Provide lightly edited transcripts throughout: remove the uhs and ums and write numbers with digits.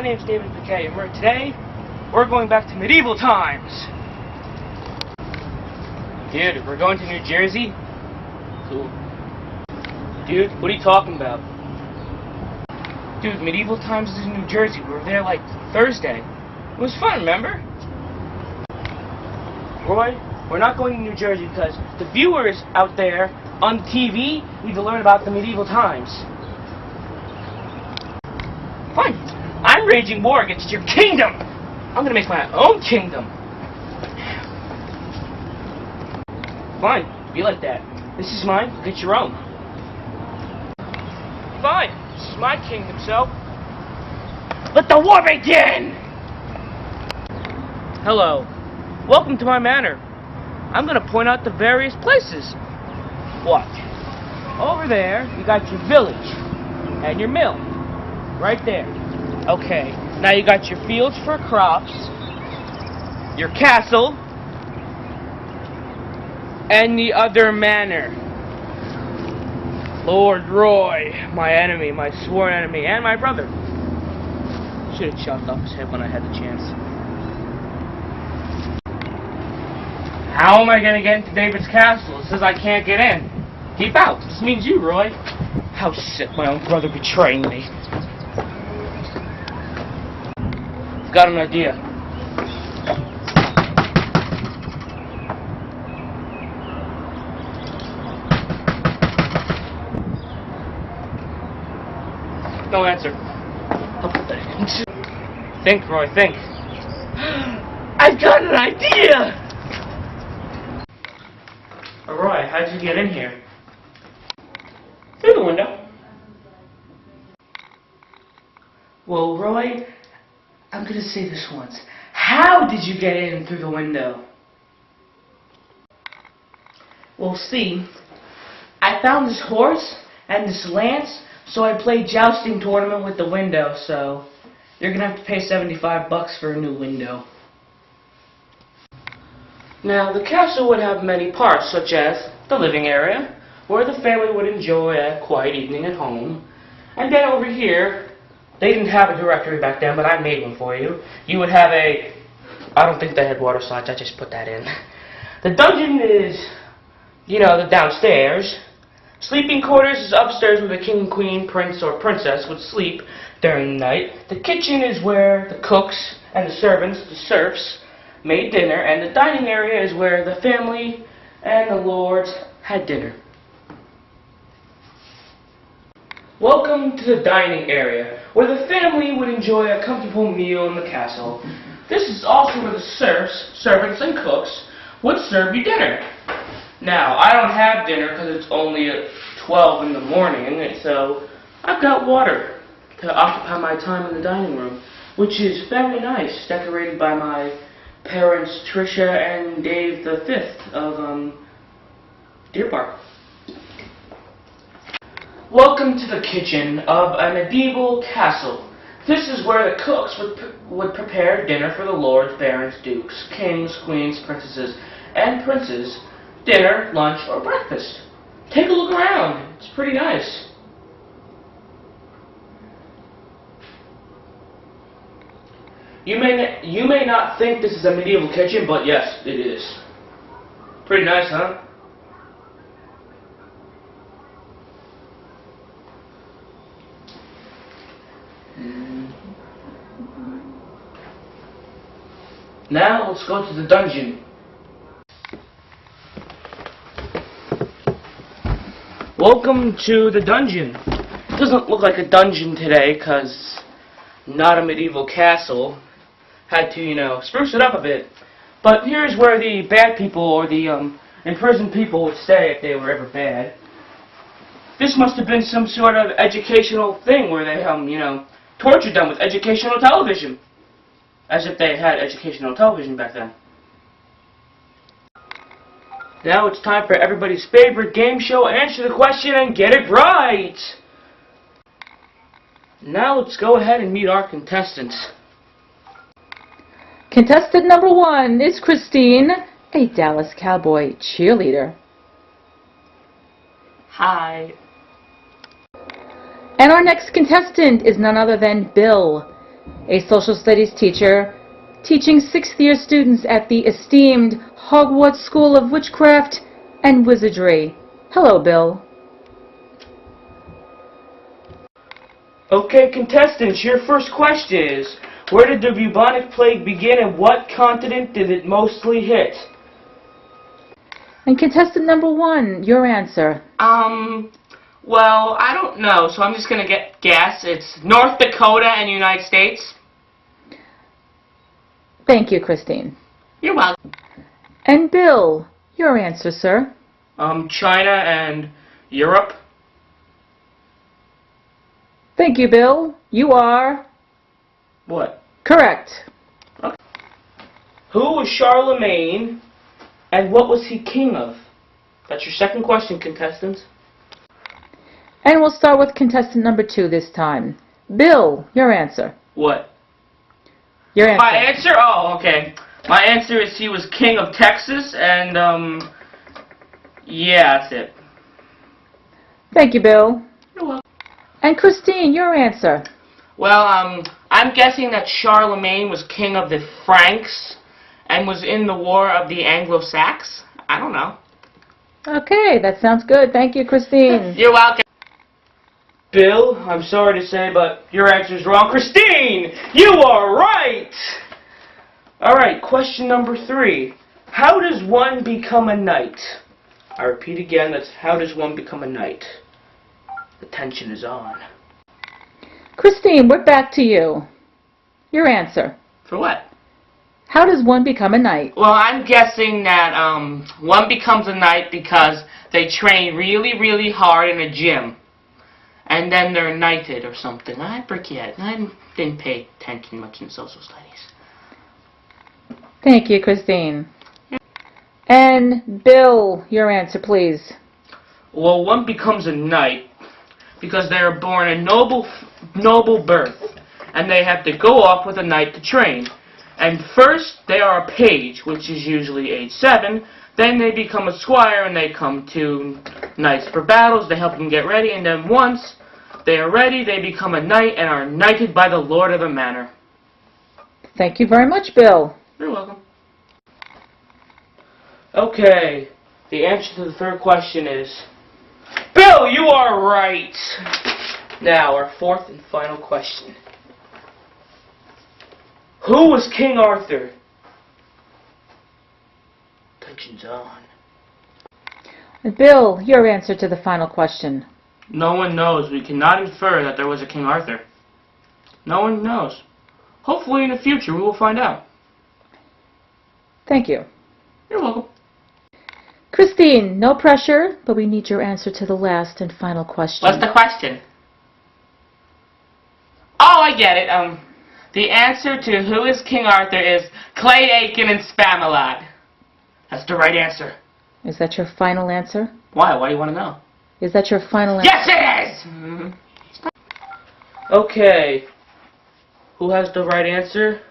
name's David McKay, and today we're going back to medieval times. Dude, we're going to New Jersey? Cool. Dude, what are you talking about? Dude, medieval times is in New Jersey. We were there like Thursday. It was fun, remember? Roy, we're not going to New Jersey because the viewers out there on TV need to learn about the medieval times. Fine. I'm waging war against your kingdom. I'm gonna make my own kingdom. Fine. Be like that. This is mine. Get your own. Fine. This is my kingdom, so let the war begin! Hello. Welcome to my manor. I'm gonna point out the various places. Watch. Over there, you got your village and your mill. Right there. Okay. Now you got your fields for crops, your castle, and the other manor. Lord Roy, my enemy, my sworn enemy, and my brother. Should have chopped off his head when I had the chance. How am I going to get into David's castle? It says I can't get in. Keep out. This means you, Roy. How sick, my own brother betraying me. I've got an idea. No answer. How pathetic. Think, Roy, think. I've got an idea! Roy, how'd you get in here? Through the window. Well, Roy, I'm gonna say this once. How did you get in through the window? Well, see, I found this horse and this lance, so I played jousting tournament with the window, so you're gonna have to pay $75 for a new window. Now, the castle would have many parts, such as the living area, where the family would enjoy a quiet evening at home. And then over here, they didn't have a directory back then, but I made one for you. You would have I don't think they had water slides, I just put that in. The dungeon is, you know, the downstairs. Sleeping quarters is upstairs where the king, queen, prince, or princess would sleep during the night. The kitchen is where the cooks and the servants, the serfs, made dinner, and the dining area is where the family and the lords had dinner. Welcome to the dining area, where the family would enjoy a comfortable meal in the castle. This is also where the serfs, servants, and cooks would serve you dinner. Now, I don't have dinner because it's only at 12 in the morning, so I've got water to occupy my time in the dining room, which is very nice, decorated by my parents, Tricia and Dave V of Deer Park. Welcome to the kitchen of a medieval castle. This is where the cooks would prepare dinner for the lords, barons, dukes, kings, queens, princesses, and princes. Dinner, lunch, or breakfast. Take a look around. It's pretty nice. You may not think this is a medieval kitchen, but yes, it is. Pretty nice, huh? Now let's go to the dungeon. Welcome to the dungeon. It doesn't look like a dungeon today because not a medieval castle. Had to, you know, spruce it up a bit. But here's where the bad people or the imprisoned people would stay if they were ever bad. This must have been some sort of educational thing where they, you know, tortured them with educational television. As if they had educational television back then. Now it's time for everybody's favorite game show, Answer the Question and Get It Right! Now let's go ahead and meet our contestants. Contestant number 1 is Christine, a Dallas Cowboy cheerleader. Hi. And our next contestant is none other than Bill, a social studies teacher teaching 6th-year students at the esteemed Hogwarts School of Witchcraft and Wizardry. Hello, Bill. Okay, contestants, your first question is, where did the bubonic plague begin and what continent did it mostly hit? And contestant number 1, your answer. Well, I don't know, so I'm just gonna guess. It's North Dakota and United States. Thank you, Christine. You're welcome. And Bill, your answer, sir. China and Europe. Thank you, Bill. You are What? correct. Okay. Who was Charlemagne and what was he king of? That's your second question, contestants. And we'll start with contestant number 2 this time. Bill, your answer. What? Your answer. My answer? Oh, okay. My answer is he was king of Texas and, yeah, that's it. Thank you, Bill. You're welcome. And Christine, your answer. Well, I'm guessing that Charlemagne was king of the Franks and was in the war of the Anglo-Saxons. I don't know. Okay, that sounds good. Thank you, Christine. You're welcome. Bill, I'm sorry to say, but your answer's wrong. Christine, you are right! Alright, question number 3. How does one become a knight? I repeat again, that's how does one become a knight? The tension is on. Christine, we're back to you. Your answer. For what? How does one become a knight? Well, I'm guessing that one becomes a knight because they train really, really hard in a gym. And then they're knighted or something. I forget. I didn't pay attention much in social studies. Thank you, Christine. And Bill, your answer, please. Well, one becomes a knight because they are born a noble birth. And they have to go off with a knight to train. And first, they are a page, which is usually age 7. Then they become a squire and they come to knights for battles. They help them get ready. And then once they are ready, they become a knight and are knighted by the lord of the manor. Thank you very much, Bill. You're welcome. Okay, the answer to the third question is, Bill, you are right! Now, our fourth and final question. Who was King Arthur? Tension's on. And Bill, your answer to the final question. No one knows. We cannot infer that there was a King Arthur. No one knows. Hopefully in the future we will find out. Thank you. You're welcome. Christine, no pressure, but we need your answer to the last and final question. What's the question? Oh, I get it. The answer to who is King Arthur is Clay Aiken and Spamalot. That's the right answer. Is that your final answer? Why? Why do you want to know? Is that your final answer? Yes, it is! Mm-hmm. Okay. Who has the right answer?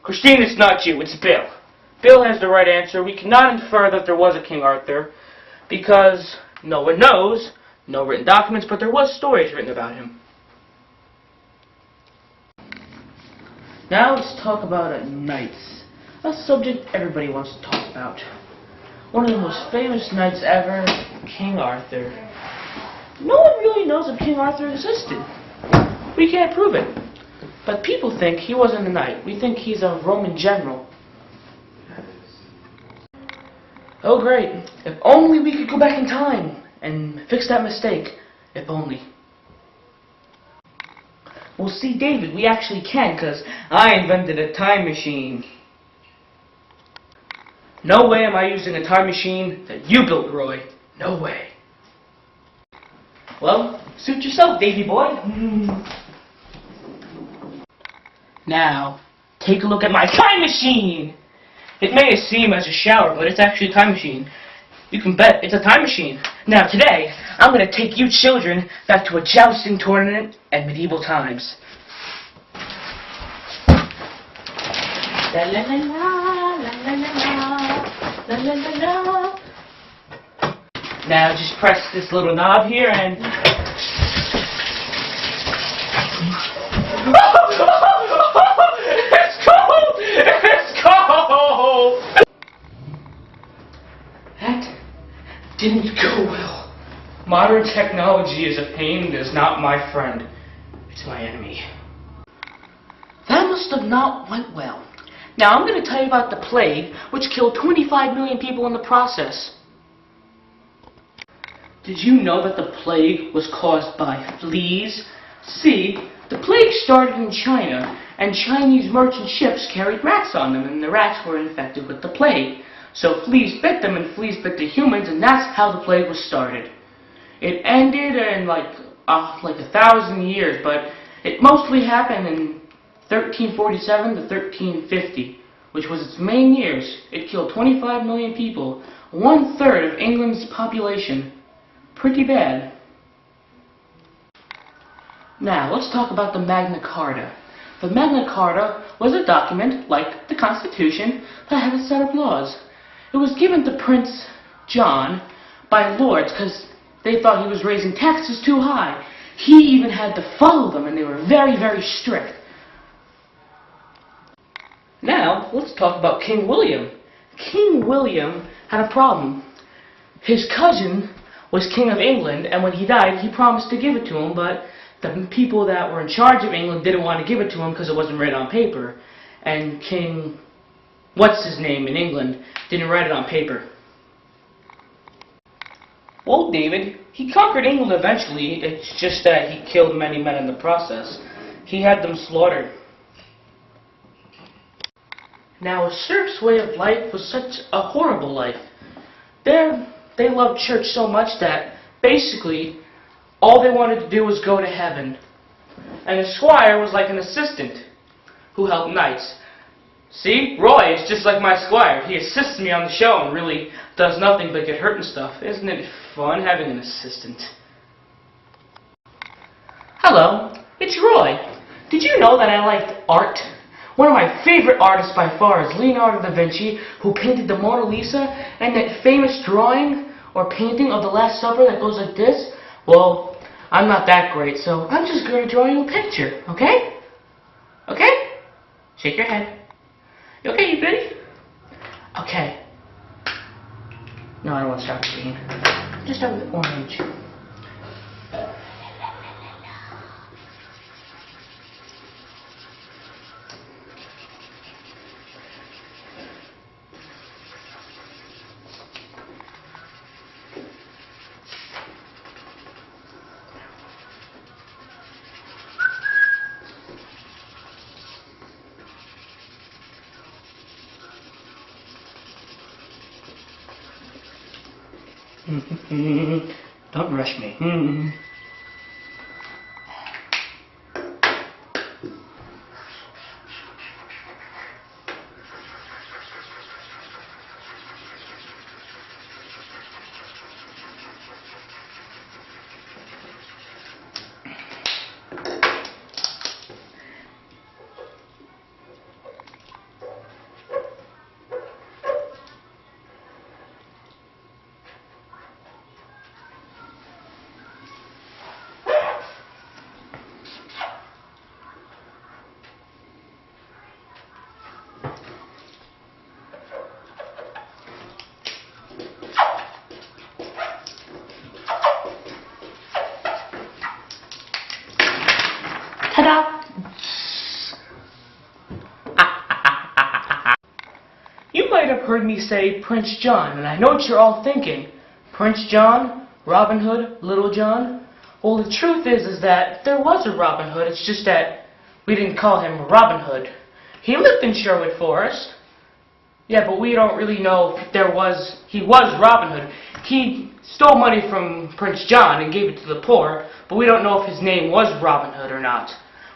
Christine, it's not you. It's Bill. Bill has the right answer. We cannot infer that there was a King Arthur because no one knows, no written documents, but there was stories written about him. Now let's talk about knights, a subject everybody wants to talk about. One of the most famous knights ever, King Arthur. No one really knows if King Arthur existed. We can't prove it. But people think he wasn't a knight. We think he's a Roman general. Oh great, if only we could go back in time and fix that mistake. If only. Well, see, David, we actually can, because I invented a time machine. No way am I using a time machine that you built, Roy. No way. Well, suit yourself, Davy boy. Now, take a look at my time machine! It may seem as a shower, but it's actually a time machine. You can bet it's a time machine. Now today, I'm going to take you children back to a jousting tournament at medieval times. La la la la, la la la la, la la la la. Now just press this little knob here and... It's cold! It's cold! That didn't go well. Modern technology is a pain and is not my friend. It's my enemy. That must have not went well. Now I'm going to tell you about the plague, which killed 25 million people in the process. Did you know that the plague was caused by fleas? See, the plague started in China, and Chinese merchant ships carried rats on them, and the rats were infected with the plague. So fleas bit them, and fleas bit the humans, and that's how the plague was started. It ended in like 1,000 years, but it mostly happened in 1347 to 1350, which was its main years. It killed 25 million people, 1/3 of England's population. Pretty bad. Now, let's talk about the Magna Carta. The Magna Carta was a document, like the Constitution, that had a set of laws. It was given to Prince John by lords because they thought he was raising taxes too high. He even had to follow them, and they were very, very strict. Now, let's talk about King William. King William had a problem. His cousin was King of England, and when he died, he promised to give it to him, but the people that were in charge of England didn't want to give it to him because it wasn't written on paper. And King, what's-his-name in England, didn't write it on paper. Well, David, he conquered England eventually. It's just that he killed many men in the process. He had them slaughtered. Now, a serf's way of life was such a horrible life. They loved church so much that, basically, all they wanted to do was go to heaven. And a squire was like an assistant who helped knights. See, Roy is just like my squire. He assists me on the show and really does nothing but get hurt and stuff. Isn't it fun having an assistant? Hello, it's Roy. Did you know that I liked art? One of my favorite artists by far is Leonardo da Vinci, who painted the Mona Lisa, and that famous drawing or painting of the Last Supper that goes like this. Well, I'm not that great, so I'm just going to draw you a picture, okay? Okay? Shake your head. You okay, you ready? Okay. No, I don't want to start with green. Just start with orange. Don't rush me. Ta-da! You might have heard me say Prince John, and I know what you're all thinking. Prince John? Robin Hood? Little John? Well, the truth is that there was a Robin Hood. It's just that we didn't call him Robin Hood. He lived in Sherwood Forest. Yeah, but we don't really know if he was Robin Hood. He stole money from Prince John and gave it to the poor, but we don't know if his name was Robin Hood or not.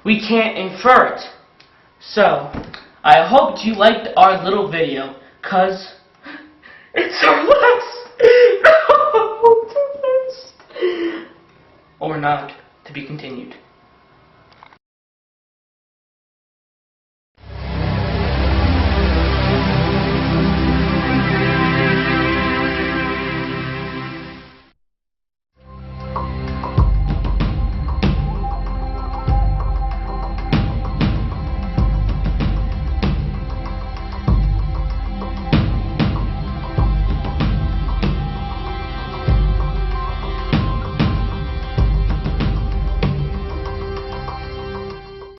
We can't infer it. So, I hope you liked our little video, 'cause it's our last. Or not, to be continued.